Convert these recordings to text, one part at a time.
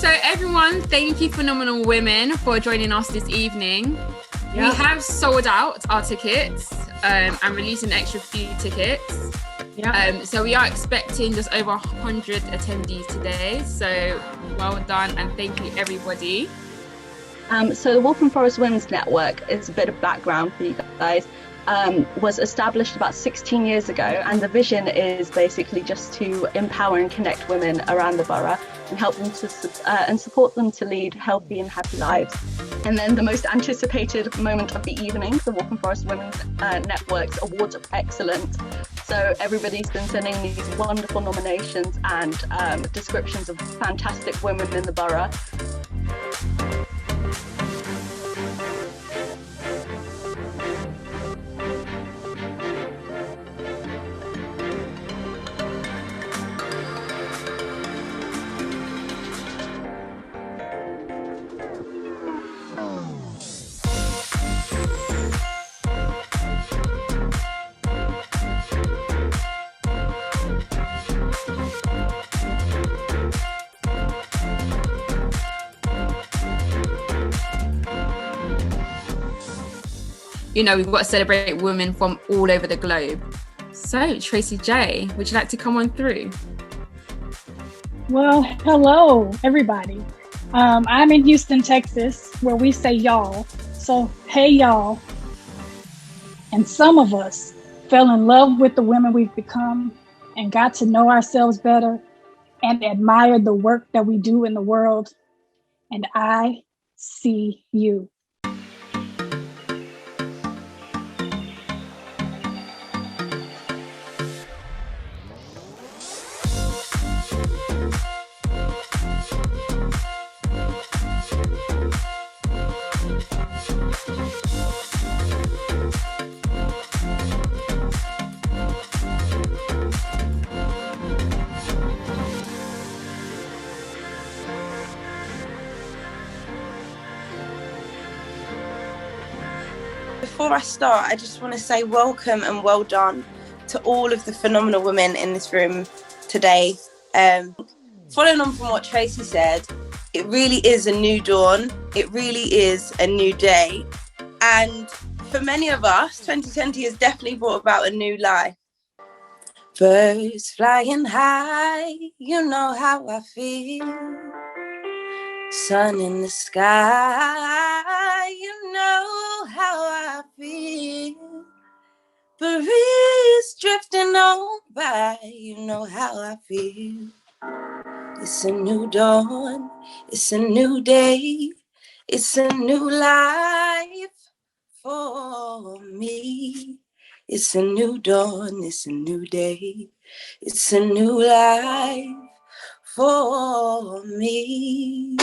So everyone, thank you Phenomenal Women for joining us this evening. We have sold out our tickets and releasing an extra few tickets. So we are expecting just over 100 attendees today. So well done and thank you everybody. So the Waltham Forest Women's Network is a bit of background for you guys. Was established about 16 years ago, and the vision is basically just to empower and connect women around the borough and help them to and support them to lead healthy and happy lives. And then the most anticipated moment of the evening, the Waltham Forest Women's Network's Awards of Excellence. So everybody's been sending these wonderful nominations and descriptions of fantastic women in the borough. You know, we've got to celebrate women from all over the globe. So, Tracy J, would you like to come on through? Well, hello, everybody. I'm in Houston, Texas, where we say y'all. So, hey, y'all. And some of us fell in love with the women we've become and got to know ourselves better and admired the work that we do in the world. And I see you. Before I start, I just want to say welcome and well done to all of the phenomenal women in this room today. Following on from what Tracy said, it really is a new dawn. It really is a new day. And for many of us, 2020 has definitely brought about a new life. Birds flying high, you know how I feel. Sun in the sky, you know how I feel. Breeze drifting on by, you know how I feel. It's a new dawn, it's a new day, it's a new life for me. It's a new dawn, it's a new day, it's a new life for me.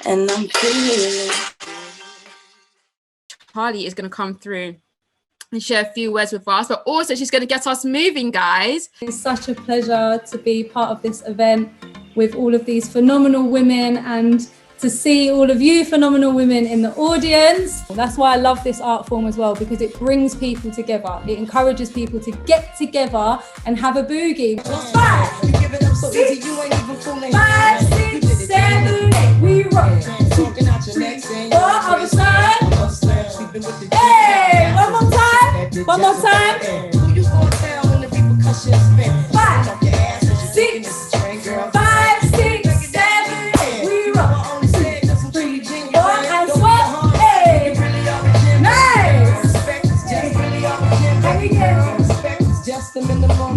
And I'm feeling. Charlie is going to come through and share a few words with us, but also she's going to get us moving, guys. It's such a pleasure to be part of this event with all of these phenomenal women and to see all of you phenomenal women in the audience. That's why I love this art form as well, because it brings people together. It encourages people to get together and have a boogie. 5, 6, 7, 8, we rock. 4, other side. Hey, one more time. One more time. 5, 6, 5, 6, 7, 8, we rock. 4 and swap. Hey, nice. Here we go.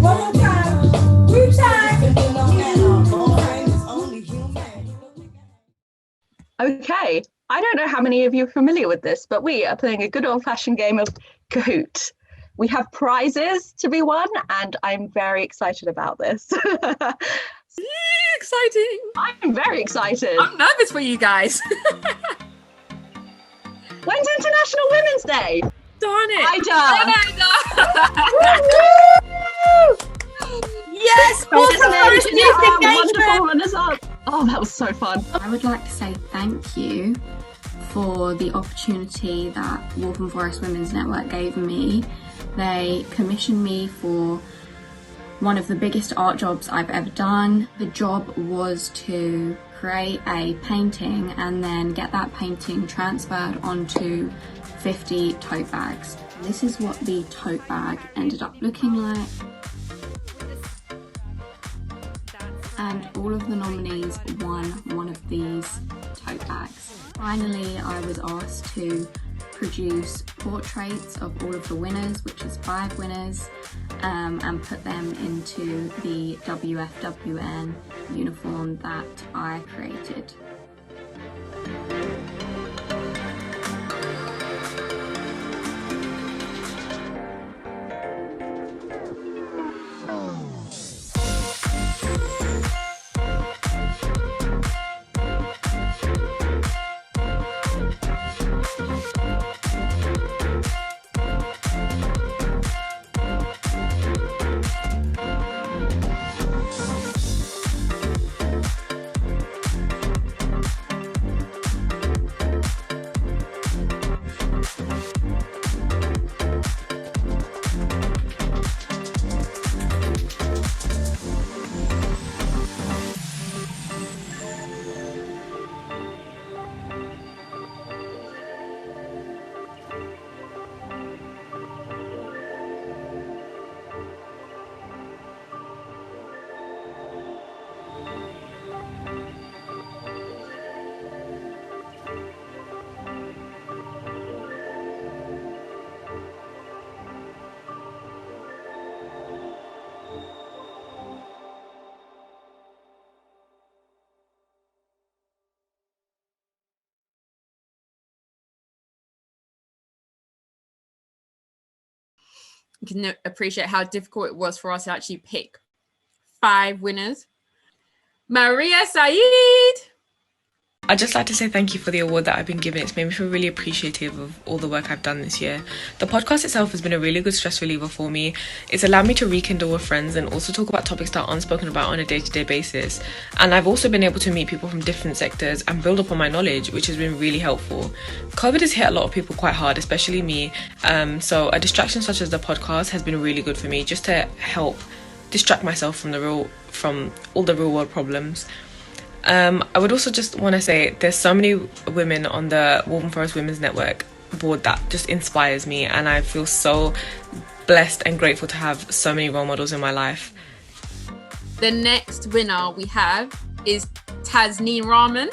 One more time. 2 times. Okay, I don't know how many of you are familiar with this, but we are playing a good old-fashioned game of Kahoot. We have prizes to be won, and I'm very excited about this. Exciting. I'm very excited. I'm nervous for you guys. When's International Women's Day? Darn it. Yes! Wonderful runners up. Oh, that was so fun. I would like to say thank you for the opportunity that Waltham Forest Women's Network gave me. They commissioned me for one of the biggest art jobs I've ever done. The job was to create a painting and then get that painting transferred onto 50 tote bags. This is what the tote bag ended up looking like. And all of the nominees won one of these tote bags. Finally, I was asked to produce portraits of all of the winners, which is 5 winners, and put them into the WFWN uniform that I created. You can appreciate how difficult it was for us to actually pick 5 winners. Maria Saeed. I'd just like to say thank you for the award that I've been given. It's made me feel really appreciative of all the work I've done this year. The podcast itself has been a really good stress reliever for me. It's allowed me to rekindle with friends and also talk about topics that are unspoken about on a day-to-day basis. And I've also been able to meet people from different sectors and build up on my knowledge, which has been really helpful. COVID has hit a lot of people quite hard, especially me. So a distraction such as the podcast has been really good for me, just to help distract myself from all the real world problems. I would also just want to say there's so many women on the Waltham Forest Women's Network board that just inspires me, and I feel so blessed and grateful to have so many role models in my life. The next winner we have is Tasneem Rahman.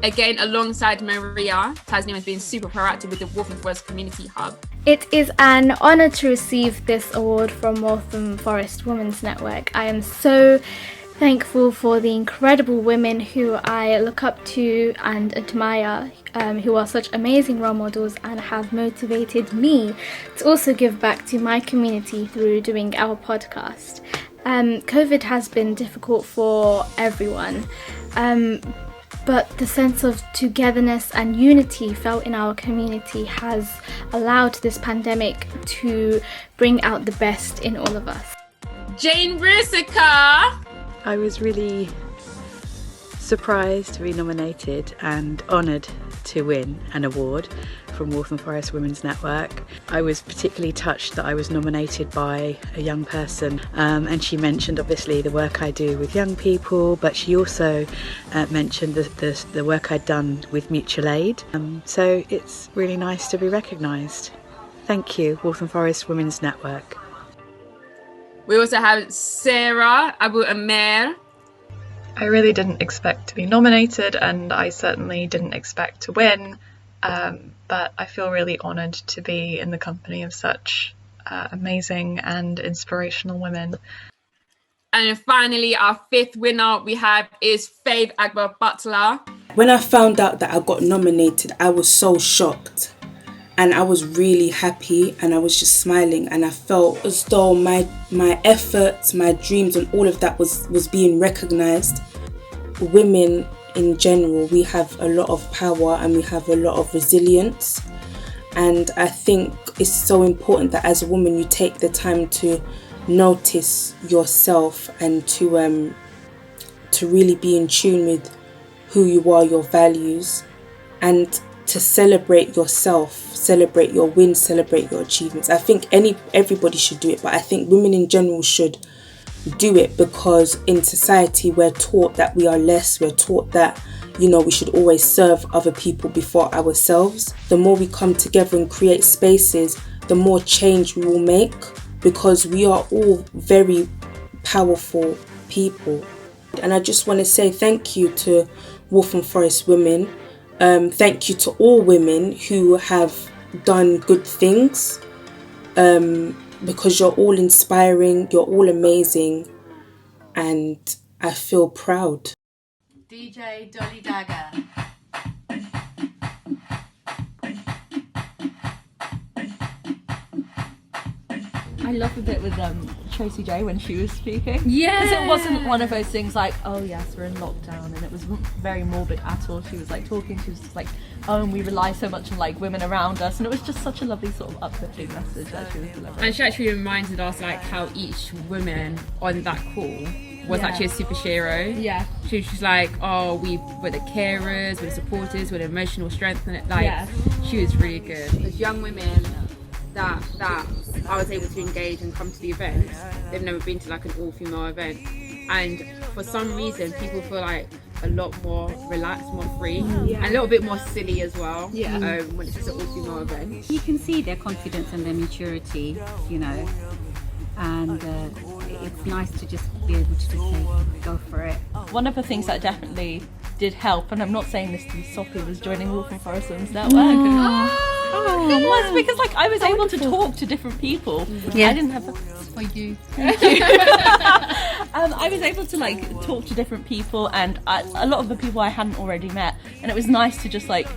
Again, alongside Maria, Tasneem has been super proactive with the Waltham Forest Community Hub. It is an honour to receive this award from Waltham Forest Women's Network. I am so thankful for the incredible women who I look up to and admire, who are such amazing role models and have motivated me to also give back to my community through doing our podcast. COVID has been difficult for everyone, but the sense of togetherness and unity felt in our community has allowed this pandemic to bring out the best in all of us. Jane Rusica. I was really surprised to be nominated and honoured to win an award from Waltham Forest Women's Network. I was particularly touched that I was nominated by a young person, and she mentioned obviously the work I do with young people, but she also mentioned the work I'd done with mutual aid. So it's really nice to be recognised. Thank you, Waltham Forest Women's Network. We also have Sarah Abu Amer. I really didn't expect to be nominated, and I certainly didn't expect to win, but I feel really honoured to be in the company of such amazing and inspirational women. And finally, our 5th winner we have is Faith Agba Butler. When I found out that I got nominated, I was so shocked. And I was really happy, and I was just smiling, and I felt as though my efforts, my dreams and all of that was being recognised. Women in general, we have a lot of power and we have a lot of resilience. And I think it's so important that as a woman you take the time to notice yourself and to really be in tune with who you are, your values, and to celebrate yourself, celebrate your wins, celebrate your achievements. I think everybody should do it, but I think women in general should do it, because in society we're taught that we are less, we're taught that, you know, we should always serve other people before ourselves. The more we come together and create spaces, the more change we will make, because we are all very powerful people. And I just want to say thank you to Waltham Forest Women. Thank you to all women who have done good things, because you're all inspiring, you're all amazing, and I feel proud. DJ Dolly Dagger. I love the bit with Tracy J when she was speaking. Yeah. Because it wasn't one of those things like, oh yes, we're in lockdown, and it was very morbid at all. She was like talking, she was just like, oh, and we rely so much on like women around us, and it was just such a lovely sort of uplifting message that she was delivering. And she actually reminded us like how each woman on that call was actually a superhero. Yeah. She was just like, oh, we're the carers, we're the supporters, we're the emotional strength, and it, like, she was really good. As young women that I was able to engage and come to the event, they've never been to like an all-female event, and for some reason people feel like a lot more relaxed, more free, and a little bit more silly as well. When it's just an all-female event, you can see their confidence and their maturity, you know, and it's nice to just be able to just say, go for it. One of the things that definitely did help, and I'm not saying this to be soppy, was joining Waltham Forest Women's Network. It was because like I was able to talk to different people. I didn't have for you. Thank you. I was able to like talk to different people, and a lot of the people I hadn't already met, and it was nice to just like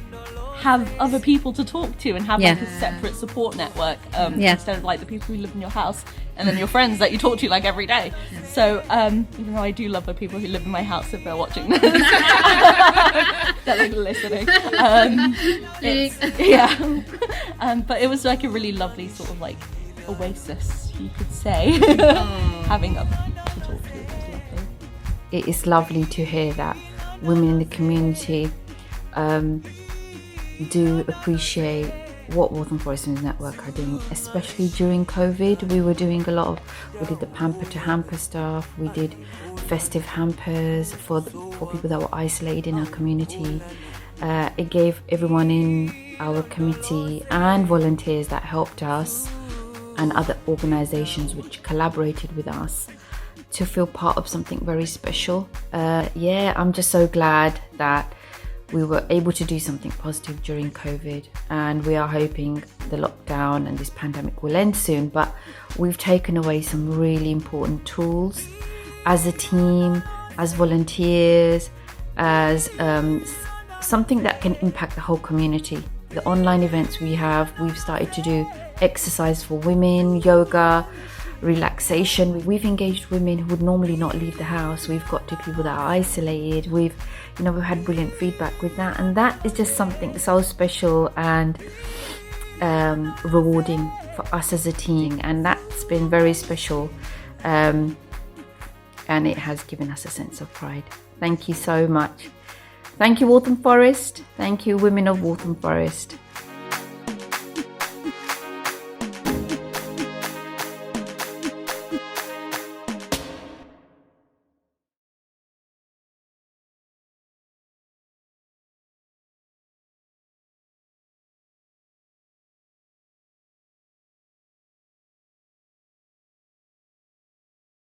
have other people to talk to and have like a separate support network instead of like the people who live in your house and then your friends that you talk to like every day. So even though I do love the people who live in my house, if they're watching this, they're like listening. But it was like a really lovely sort of like oasis, you could say, having other people to talk to. It was lovely. It is lovely to hear that women in the community do appreciate what Waltham Forest Women's Network are doing, especially during COVID. We did the pamper to hamper stuff, we did festive hampers for people that were isolated in our community. It gave everyone in our committee and volunteers that helped us and other organisations which collaborated with us to feel part of something very special. I'm just so glad that we were able to do something positive during COVID, and we are hoping the lockdown and this pandemic will end soon, but we've taken away some really important tools as a team, as volunteers, as something that can impact the whole community. The online events we've started to do exercise for women, yoga, relaxation. We've engaged women who would normally not leave the house. We've got to people that are isolated. We've had brilliant feedback with that, and that is just something so special and rewarding for us as a team, and that's been very special, and it has given us a sense of pride. Thank you so much. Thank you, Waltham Forest. Thank you, women of Waltham Forest.